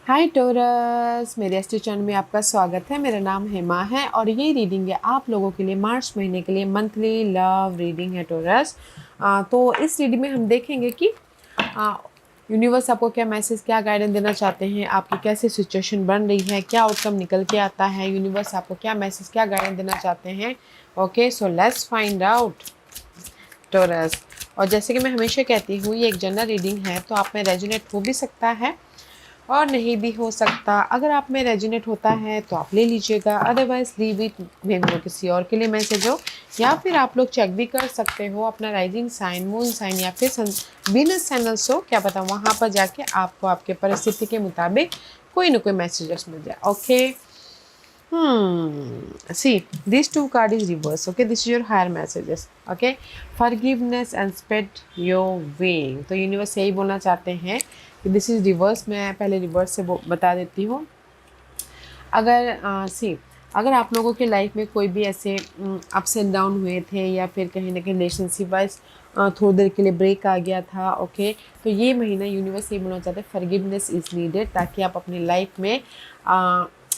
हाय torus, मेरे astro channel में आपका स्वागत है। मेरा नाम हेमा है और ये रीडिंग है आप लोगों के लिए मार्च महीने के लिए मंथली लव रीडिंग है टोरस। तो इस रीडिंग में हम देखेंगे कि यूनिवर्स आपको क्या मैसेज, क्या गाइडेंस देना चाहते हैं, आपकी कैसी सिचुएशन बन रही है, क्या आउटकम निकल के आता है, यूनिवर्स आपको क्या मैसेज, क्या गाइडेंस देना चाहते हैं। Okay, so let's find out Taurus. और जैसे कि मैं हमेशा कहती हूँ, ये एक जनरल रीडिंग है तो आप में रेजोनेट हो भी सकता है और नहीं भी हो सकता। अगर आप में रेजोनेट होता है तो आप ले लीजिएगा, अदरवाइज लीव इट, मे वो किसी और के लिए मैसेज हो। या फिर आप लोग चेक भी कर सकते हो अपना राइजिंग साइन, मून साइन या फिर वीनस साइन हो, क्या पता वहाँ पर जाके आपको आपके परिस्थिति के मुताबिक कोई ना कोई मैसेजेस मिल जाए। Okay, see, these two card is reverse. Okay, this is your higher messages. Okay, forgiveness and spread your wing. तो यूनिवर्स यही बोलना चाहते हैं कि दिस इज रिवर्स। मैं पहले रिवर्स से बता देती हूँ। अगर आप लोगों के लाइफ में कोई भी ऐसे अप्स एंड डाउन हुए थे या फिर कहीं ना कहीं रिलेशनशिप वाइज थोड़ी देर के लिए ब्रेक आ गया था, ओके, तो ये महीना यूनिवर्स ये बोलना चाहते हैं फॉरगिवनेस इज नीडेड, ताकि आप अपनी लाइफ में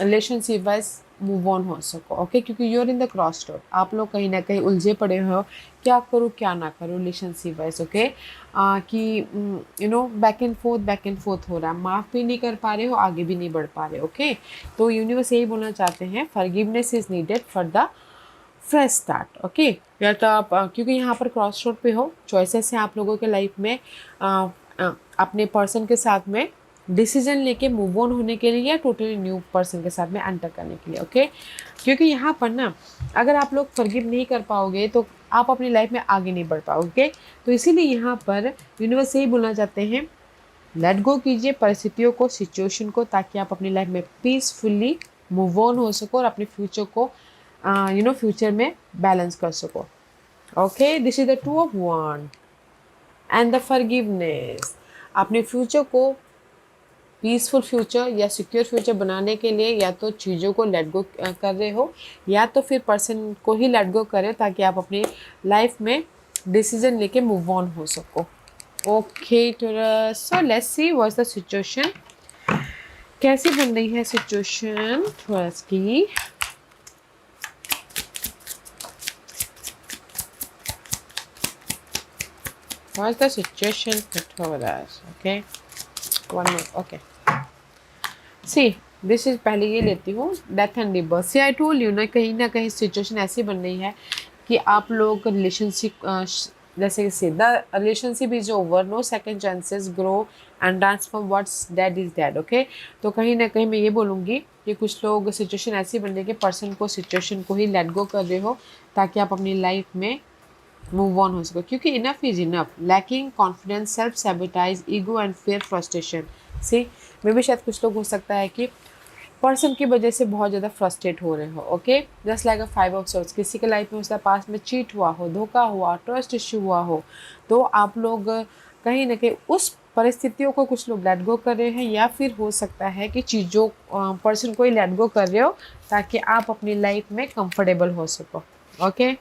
रिलेशनशिप वाइज मूव ऑन हो सको। ओके, क्योंकि you're in the cross road, आप लोग कहीं ना कहीं उलझे पड़े हो, क्या करूँ क्या ना करूँ रिलेशनशिप वाइज। ओके, कि बैक एंड फोर्थ हो रहा है, माफ़ भी नहीं कर पा रहे हो, आगे भी नहीं बढ़ पा रहे। ओके, तो यूनिवर्स यही बोलना चाहते हैं forgiveness is needed for the fresh start. Okay, या तो आप क्योंकि यहाँ पर क्रॉस रोड पे हो, चॉइसेस हैं आप लोगों के लाइफ में, अपने पर्सन के साथ में डिसीजन लेके मूव ऑन होने के लिए या टोटली न्यू पर्सन के साथ में एंटर करने के लिए। ओके, क्योंकि यहाँ पर ना अगर आप लोग फॉरगिव नहीं कर पाओगे तो आप अपनी लाइफ में आगे नहीं बढ़ पाओगे। तो इसीलिए यहाँ पर यूनिवर्स यही बोलना चाहते हैं, लेट गो कीजिए परिस्थितियों को, सिचुएशन को, ताकि आप अपनी लाइफ में पीसफुली मूव ऑन हो सको और अपने फ्यूचर को फ्यूचर में बैलेंस कर सको। Okay, this is the two of one and the forgiveness. अपने फ्यूचर को पीसफुल फ्यूचर या सिक्योर फ्यूचर बनाने के लिए या तो चीज़ों को लेट गो कर रहे हो या तो फिर पर्सन को ही लेट गो करें, ताकि आप अपनी लाइफ में डिसीजन लेके मूव ऑन हो सको। Okay Taurus, so let's see what's the situation, कैसी बन रही है सिचुएशन टोरस की। What's the situation for Taurus? Okay, one more. Okay, see, this is पहले ये लेती हूँ death and rebirth. See I told you ना कहीं सिचुएशन ऐसी बन रही है कि आप लोग रिलेशनशिप, जैसे कि सीधा relationship is over, no second chances, grow and transform what's dead is dead. Okay, तो कहीं ना कहीं मैं ये बोलूँगी कि कुछ लोग सिचुएशन ऐसी बन रही है कि पर्सन को, सिचुएशन को ही लेट गो कर रहे हो, ताकि आप अपनी लाइफ में मूव ऑन हो सको। क्योंकि enough is enough, lacking confidence, self sabotage, ego and fear, frustration. See, में भी शायद कुछ लोग हो सकता है कि पर्सन की वजह से बहुत ज़्यादा फ्रस्ट्रेट हो रहे हो। Okay, just like a five of swords, किसी के लाइफ में उसका पास में चीट हुआ हो, धोखा हुआ, ट्रस्ट इश्यू हुआ हो, तो आप लोग कहीं ना कहीं उस परिस्थितियों को कुछ लोग लेट गो कर रहे हैं, या फिर हो सकता है कि चीज़ों पर्सन को ही लेट गो कर रहे हो ताकि आप अपनी लाइफ में कंफर्टेबल हो सको। ओके,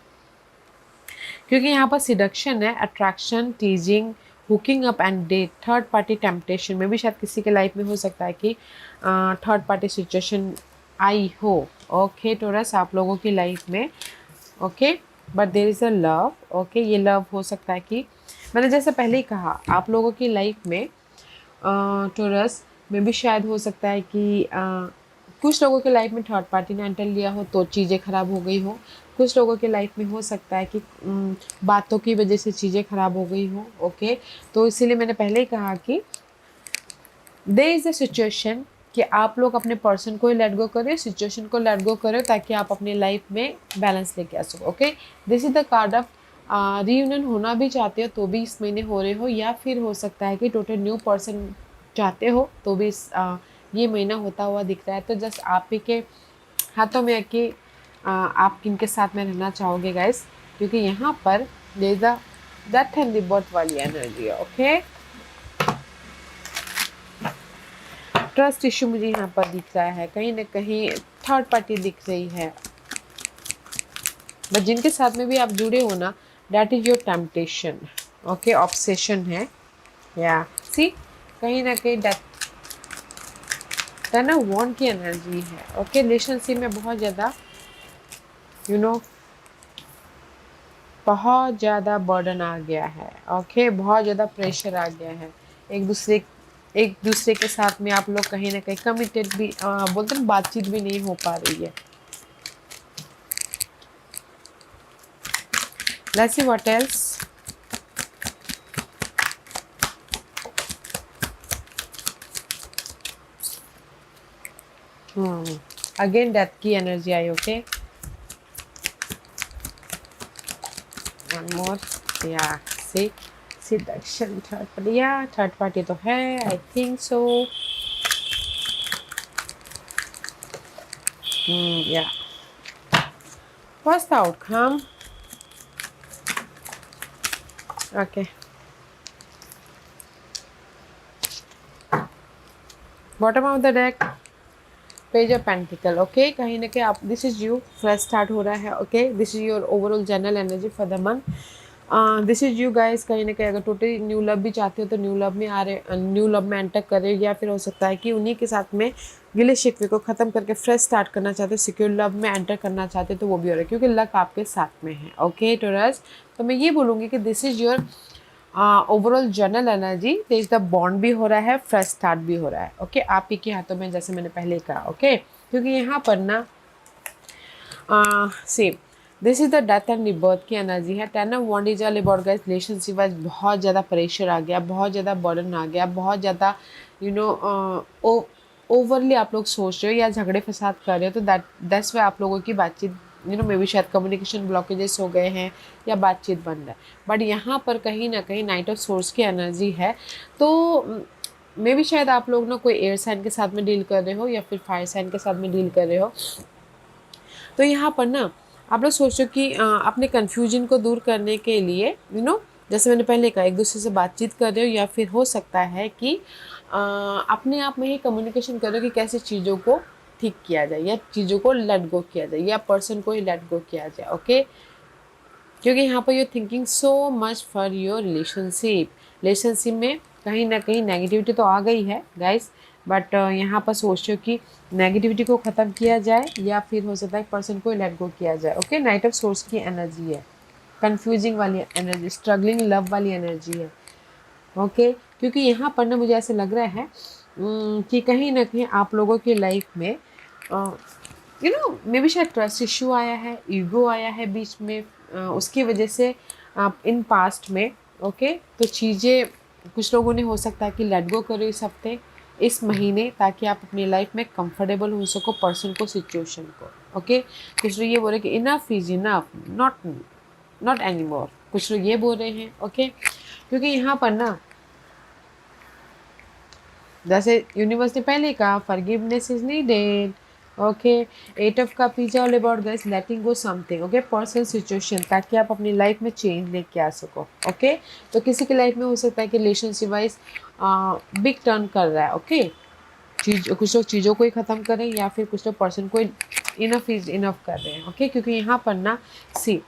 क्योंकि यहाँ पर सिडक्शन है, attraction, teasing, hooking up and date, third party temptation में भी शायद किसी के लाइफ में हो सकता है कि थर्ड पार्टी सिचुएशन आई हो। ओके टोरस, आप लोगों की लाइफ में। Okay, but there is a love. Okay, ये लव हो सकता है कि मैंने जैसे पहले ही कहा, आप लोगों की लाइफ में टोरस में भी शायद हो सकता है कि कुछ लोगों के लाइफ में थर्ड पार्टी ने एंटर लिया हो तो चीज़ें ख़राब हो गई हो। कुछ लोगों के लाइफ में हो सकता है कि बातों की वजह से चीज़ें ख़राब हो गई हो। ओके, तो इसीलिए मैंने पहले ही कहा कि देयर इज़ अ सिचुएशन कि आप लोग अपने पर्सन को ही लेट गो करें, सिचुएशन को लेट गो करें, ताकि आप अपनी लाइफ में बैलेंस लेके आ सको। Okay, this is the card of reunion. होना भी चाहते हो तो भी इस महीने हो रहे हो, या फिर हो सकता है कि टोटल न्यू पर्सन चाहते हो तो भी ये महीना होता हुआ दिख रहा है। तो जस्ट आप ही के हाथों में है कि आप किनके साथ में रहना चाहोगे गाइस, क्योंकि यहाँ पर डेथ एंड रिबर्थ वाली एनर्जी है। ओके, ट्रस्ट इशू मुझे यहाँ पर दिख रहा है, कहीं ना कहीं थर्ड पार्टी दिख रही है, बट जिनके साथ में भी आप जुड़े हो ना, that is your temptation. Okay, obsession है, या सी, कहीं ना कहीं डेथ टेन ऑफ वॉन्ड की एनर्जी है। ओके, रिलेशनशिप में बहुत ज़्यादा यू नो बहुत ज़्यादा बर्डन आ गया है। ओके, बहुत ज़्यादा प्रेशर आ गया है। एक दूसरे के साथ में आप लोग कहीं ना कहीं कमिटेड भी बोलते हैं, बातचीत भी नहीं हो पा रही है। Let's see what else. Again death की एनर्जी आई। Okay, one more. या सी सिडक्शन थर्ड पार्टी, या थर्ड पार्टी तो है, आई थिंक सो। या what's the outcome? Okay, bottom of the deck, page of pentacle. Okay, कहीं ना कहीं आप, this is you, fresh start हो रहा है। Okay, this is your overall general energy for the month. This is you guys. कहीं ना कहीं अगर टोटली न्यू लव भी चाहते हो तो न्यू लव में आ रहे, न्यू लव में एंटर कर रहे हो, या फिर हो सकता है कि उन्हीं के साथ में गिले शिकवे को ख़त्म करके फ्रेश स्टार्ट करना चाहते हो, सिक्योर लव में एंटर करना चाहते हो, तो वो भी हो रहा है क्योंकि लक आपके साथ में है। ओके टोरस, तो मैं ये बोलूँगी कि this is your overall general energy. Tej the bond भी हो रहा है, फ्रेश स्टार्ट भी हो रहा है। ओके, आप ही के हाथों में, जैसे मैंने पहले कहा। ओके, क्योंकि यहाँ पर ना same this is the death and rebirth की एनर्जी है। Ten of wands is all about guys relationship wise बहुत ज़्यादा प्रेशर आ गया, बहुत ज़्यादा बर्डन आ गया, बहुत ज़्यादा ओवरली आप लोग सोच रहे हो या झगड़े फसाद कर रहे हो, तो दैट्स वाई आप लोगों की बातचीत मे बी शायद कम्युनिकेशन ब्लॉकेजेस हो गए हैं या बातचीत बन रहा है। बट यहाँ पर कहीं ना कहीं नाइट ऑफ सोर्स की एनर्जी है, तो मे बी शायद आप लोग ना कोई एयर साइन के साथ में डील कर रहे हो या फिर फायर साइन के साथ में डील कर रहे हो। तो यहाँ पर ना आप लोग सोचो कि अपने कन्फ्यूजन को दूर करने के लिए जैसे मैंने पहले कहा, एक दूसरे से बातचीत कर रहे हो, या फिर हो सकता है कि अपने आप में ही कम्युनिकेशन कर रहे हो कि कैसे चीज़ों को ठीक किया जाए या चीज़ों को लेट गो किया जाए या पर्सन को ही लेट गो किया जाए। ओके, क्योंकि यहाँ पर you thinking so much for your relationship में कहीं ना कहीं नेगेटिविटी तो आ गई है गाइस, बट यहाँ पर सोचो कि नेगेटिविटी को ख़त्म किया जाए या फिर हो सकता है पर्सन को लेट गो किया जाए। ओके, नाइट ऑफ सोर्स की एनर्जी है, कंफ्यूजिंग वाली एनर्जी, स्ट्रगलिंग लव वाली एनर्जी है। ओके, क्योंकि यहाँ पर ना मुझे ऐसे लग रहा है कि कहीं ना कहीं आप लोगों की लाइफ में मे बी शायद ट्रस्ट इशू आया है, ईगो आया है बीच में, उसकी वजह से आप इन पास्ट में ओके तो चीज़ें कुछ लोगों ने हो सकता है कि लेट गो करो इस हफ्ते, इस महीने, ताकि आप अपनी लाइफ में कंफर्टेबल हो सको पर्सन को, सिचुएशन को। ओके, कुछ लोग ये बोल रहे कि enough is enough, not any more, कुछ लोग ये बोल रहे हैं। ओके, क्योंकि यहाँ पर ना जैसे यूनिवर्स ने पहले कहा forgiveness is needed. Okay, eight of cups is all about guys letting go something. Okay, personal situation, ताकि आप अपनी लाइफ में चेंज लेके आ सको। ओके, तो किसी की लाइफ में हो सकता है कि रिलेशनशिप वाइज बिग टर्न कर रहा है। ओके, कुछ लोग चीज़ों को ही ख़त्म करें या फिर कुछ लोग पर्सन को इनफ इज इनफ कर रहे हैं। ओके, क्योंकि यहाँ पर ना सी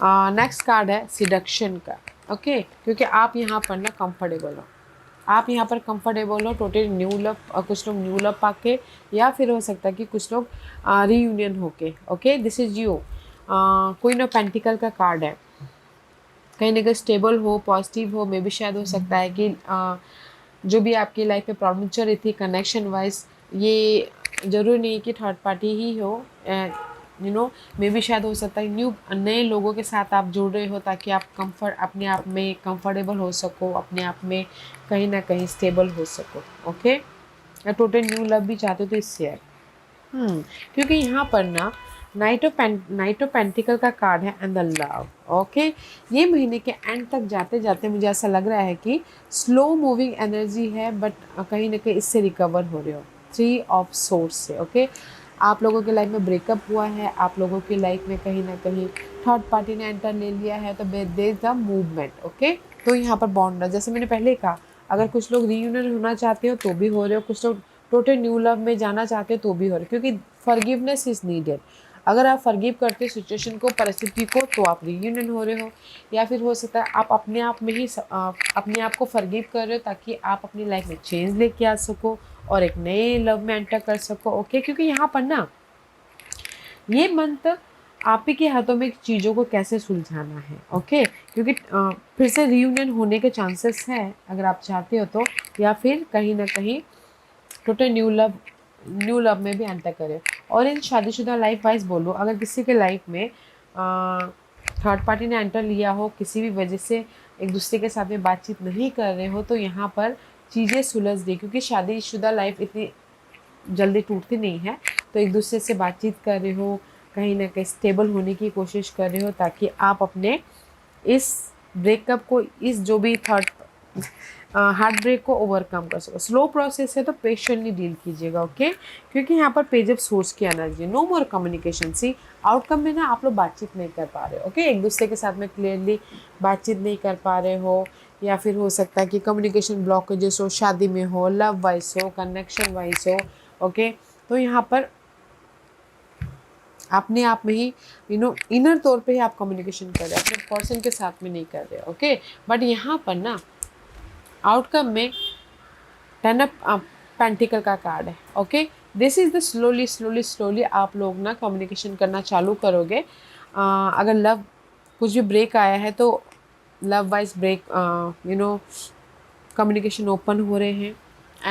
नेक्स्ट कार्ड है सिडक्शन का। ओके, क्योंकि आप यहाँ पर ना कंफर्टेबल हो, आप यहाँ पर कंफर्टेबल हो, टोटली न्यू लव, कुछ लोग न्यू लव पाके, या फिर हो सकता है कि कुछ लोग रीयूनियन होके। Okay, this is you, queen of pentacle का कार्ड है, कहीं ना कहीं स्टेबल हो, पॉजिटिव हो, मे भी शायद हो सकता है कि जो भी आपकी लाइफ में प्रॉब्लम चल रही थी कनेक्शन वाइज, ये ज़रूरी नहीं कि थर्ड पार्टी ही हो, मे भी शायद हो सकता है नए लोगों के साथ आप जुड़ रहे हो ताकि आप अपने आप में कंफर्टेबल हो सको, अपने आप में कहीं ना कहीं स्टेबल हो सको। ओके, या टोटल न्यू लव भी चाहते हो तो इससे है। क्योंकि यहाँ पर ना नाइट ऑफ पेंटिकल का कार्ड है एंड द लव। ओके, ये महीने के एंड तक जाते जाते मुझे ऐसा लग रहा है कि स्लो मूविंग एनर्जी है, बट कहीं ना कहीं इससे रिकवर हो रहे हो, 3 ऑफ सोर्स से। ओके, आप लोगों के लाइफ में ब्रेकअप हुआ है, आप लोगों की लाइफ में कहीं ना कहीं थर्ड पार्टी ने एंटर ले लिया है, तो there is the movement. Okay, तो यहाँ पर बॉन्ड, जैसे मैंने पहले कहा, अगर कुछ लोग रीयूनियन होना चाहते हो तो भी हो रहे हो, कुछ लोग टोटल न्यू लव में जाना चाहते हो तो भी हो रहे हो, क्योंकि फॉरगिवनेस इज नीडेड। अगर आप फॉरगिव करते हो सिचुएशन को, परिस्थिति को, तो आप रीयूनियन हो रहे हो, या फिर हो सकता है आप अपने आप में ही अपने आप को फॉरगिव कर रहे हो ताकि आप अपनी लाइफ में चेंज लेके आ सको और एक नए लव में एंटर कर सको। ओके, क्योंकि यहाँ पर ना ये मंथ आप ही के हाथों में चीज़ों को कैसे सुलझाना है। ओके, क्योंकि फिर से रियूनियन होने के चांसेस हैं अगर आप चाहते हो तो, या फिर कहीं ना कहीं टोटल न्यू लव में भी एंटर करें। और इन शादीशुदा लाइफ वाइज बोलो, अगर किसी के लाइफ में थर्ड पार्टी ने एंटर लिया हो, किसी भी वजह से एक दूसरे के साथ में बातचीत नहीं कर रहे हो, तो यहाँ पर चीज़ें सुलझ दी, क्योंकि शादीशुदा लाइफ इतनी जल्दी टूटती नहीं है। तो एक दूसरे से बातचीत कर रहे हो, कहीं ना कहीं स्टेबल होने की कोशिश कर रहे हो, ताकि आप अपने इस ब्रेकअप को, इस जो भी थर्ड हार्ट ब्रेक को ओवरकम कर सको। स्लो प्रोसेस है तो पेशेंटली डील कीजिएगा। ओके, क्योंकि यहाँ पर पेज ऑफ सोर्स की एनर्जी, नो मोर कम्युनिकेशन। सी आउटकम में ना आप लोग बातचीत नहीं कर पा रहे हो। ओके, एक दूसरे के साथ में क्लियरली बातचीत नहीं कर पा रहे हो, या फिर हो सकता है कि कम्युनिकेशन ब्लॉकेजेस हो, शादी में हो, लव वाइज हो, कनेक्शन वाइज हो। ओके, तो यहाँ पर अपने आप में ही इनर तौर पे ही आप कम्युनिकेशन कर रहे हैं, अपने पर्सन के साथ में नहीं कर रहे। ओके, बट यहाँ पर ना आउटकम में 10 ऑफ पेंटिकल का कार्ड है। Okay, this is the slowly आप लोग ना कम्युनिकेशन करना चालू करोगे। अगर लव कुछ भी ब्रेक आया है तो love wise break communication open हो रहे हैं।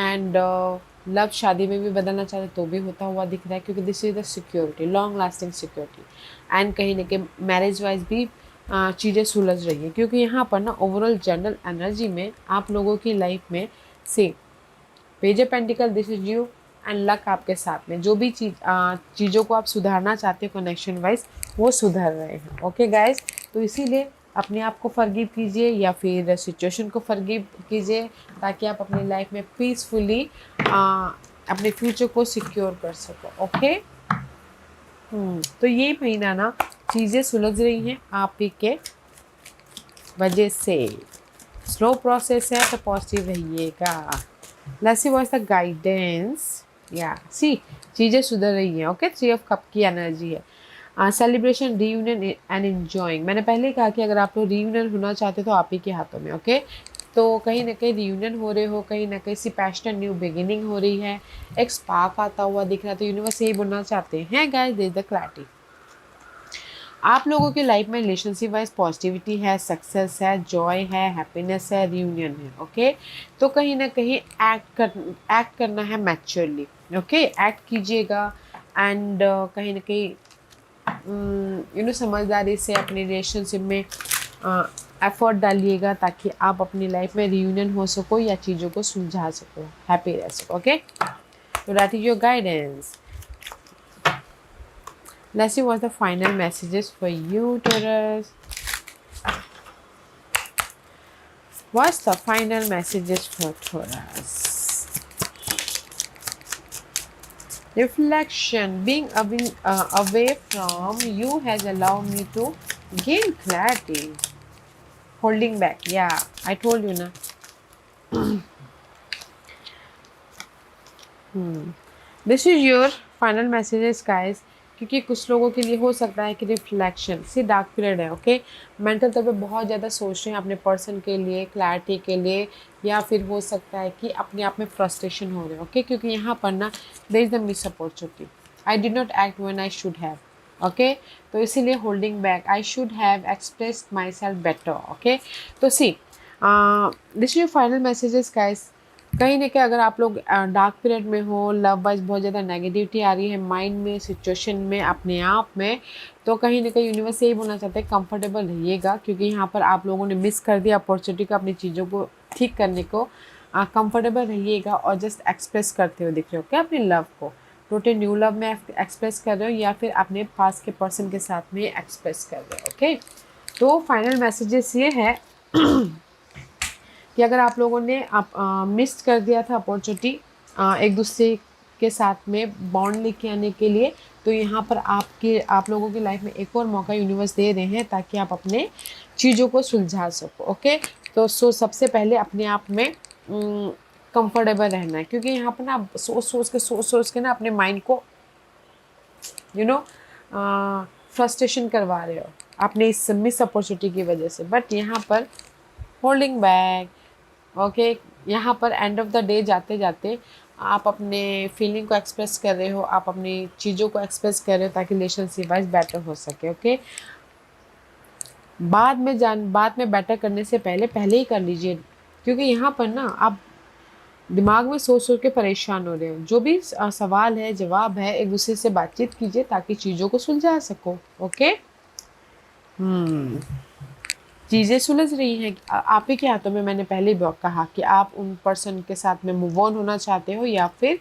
एंड लव शादी में भी बदलना चाहते तो भी होता हुआ दिख रहा है, क्योंकि this is the security, long lasting security. And कहीं ना कहीं मैरिज वाइज भी चीज़ें सुलझ रही है, क्योंकि यहाँ पर ना ओवरऑल जनरल एनर्जी में आप लोगों की लाइफ में से page of pentacle, this is you, and luck आपके साथ में जो भी चीज़ों को आप सुधारना चाहते हो कनेक्शन वाइज, वो सुधर रहे हैं। ओके गाइज, तो इसीलिए अपने आप को फॉरगिव कीजिए या फिर सिचुएशन को फॉरगिव कीजिए, ताकि आप अपनी लाइफ में पीसफुली अपने फ्यूचर को सिक्योर कर सको। ओके, तो ये महीना ना चीज़ें सुलझ रही हैं आप ही के वजह से। स्लो प्रोसेस है तो पॉजिटिव रहिएगा। Let's see what's the guidance. या सी चीज़ें सुधर रही हैं। ओके, 3 ऑफ कप की एनर्जी है। Celebration, reunion and enjoying. मैंने पहले ही कहा कि अगर आप लोग रीयूनियन होना चाहते हो तो आप ही के हाथों में। ओके, तो कहीं ना कहीं रीयूनियन हो रहे हो, कहीं ना कहीं सी पैशनेट न्यू बिगिनिंग हो रही है, एक स्पार्क आता हुआ दिख रहा है। तो यूनिवर्स यही बोलना चाहते हैं guys, there is the clarity. आप लोगों की लाइफ में रिलेशनशिप वाइज पॉजिटिविटी है, सक्सेस है, जॉय है, हैप्पीनेस है, रियूनियन है। ओके, तो कहीं ना कहीं एक्ट करना है मैच्योरली। ओके, एक्ट कीजिएगा एंड कहीं ना कहीं समझदारी से अपनी रिलेशनशिप में एफर्ट डालिएगा, ताकि आप अपनी लाइफ में रियूनियन हो सको या चीज़ों को सुलझा सको, हैप्पी रह सको। ओके, तो that is your guidance. Let's see what's the final messages for you, Taurus. What's the final messages for Taurus? Reflection. Being away from you has allowed me to gain clarity. Holding back. Yeah, I told you na. This is your final messages, guys. क्योंकि कुछ लोगों के लिए हो सकता है कि reflection से डार्क पीरियड है। ओके, मेंटल तौर पे बहुत ज़्यादा सोच रहे हैं अपने पर्सन के लिए, क्लैरिटी के लिए, या फिर हो सकता है कि अपने आप में फ्रस्ट्रेशन हो रहे हैं। ओके, क्योंकि यहाँ पर ना there is the miss opportunity, I did not act when I should have. Okay, तो इसीलिए holding back, I should have expressed myself better. Okay, तो see this your final messages guys. कहीं ना कहीं अगर आप लोग डार्क पीरियड में हो, लव वाइज बहुत ज़्यादा नेगेटिविटी आ रही है माइंड में, सिचुएशन में, अपने आप में, तो कहीं ना कहीं यूनिवर्स यही बोलना चाहते हैं कंफर्टेबल रहिएगा, क्योंकि यहाँ पर आप लोगों ने मिस कर दिया अपॉर्चुनिटी को अपनी चीज़ों को ठीक करने को। कंफर्टेबल रहिएगा और जस्ट एक्सप्रेस करते हुए दिख रहे हो क्या अपने लव को, टोटल न्यू लव में एक्सप्रेस कर रहे हो या फिर अपने पास के पर्सन के साथ में एक्सप्रेस कर रहे हो। ओके, तो फाइनल मैसेजेस ये है कि अगर आप लोगों ने मिस कर दिया था अपॉर्चुनिटी एक दूसरे के साथ में बॉन्ड लेके आने के लिए, तो यहाँ पर आप लोगों की लाइफ में एक और मौका यूनिवर्स दे रहे हैं, ताकि आप अपने चीज़ों को सुलझा सको। ओके, तो सबसे पहले अपने आप में कंफर्टेबल रहना है, क्योंकि यहाँ पर ना सोच के ना अपने माइंड को फ्रस्ट्रेशन करवा रहे हो अपने इस मिस अपॉर्चुनिटी की वजह से। बट यहाँ पर होल्डिंग बैक। ओके, यहाँ पर एंड ऑफ द डे जाते जाते आप अपने फीलिंग को एक्सप्रेस कर रहे हो, आप अपनी चीज़ों को एक्सप्रेस कर रहे हो ताकि रिलेशनशिप वाइज बेटर हो सके। ओके, बाद में बेटर करने से पहले पहले ही कर लीजिए, क्योंकि यहाँ पर ना आप दिमाग में सोच सोच के परेशान हो रहे हो। जो भी सवाल है, जवाब है, एक दूसरे से बातचीत कीजिए ताकि चीज़ों को सुलझा सको। ओके, चीज़ें सुलझ रही हैं, आप ही के हाथों में। मैंने पहले भी कहा कि आप उन पर्सन के साथ में मूव ऑन होना चाहते हो या फिर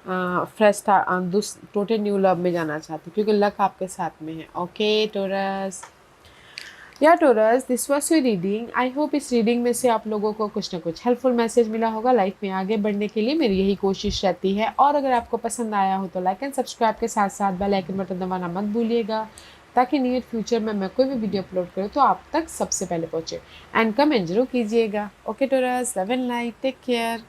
फ्रेश टोटल न्यू लव में जाना चाहते हो, क्योंकि लक आपके साथ में है। ओके टोरस, या Taurus, this was your reading. I hope इस रीडिंग में से आप लोगों को कुछ ना कुछ हेल्पफुल मैसेज मिला होगा। लाइफ में आगे बढ़ने के लिए मेरी यही कोशिश रहती है। और अगर आपको पसंद आया हो तो लाइक एंड सब्सक्राइब के साथ साथ बेल आइकन बटन दबाना मत भूलिएगा, ताकि नियर फ्यूचर में मैं कोई भी वीडियो अपलोड करूँ तो आप तक सबसे पहले पहुँचे। एंड कमेंट जरूर कीजिएगा। Okay Taurus, love and light, take care.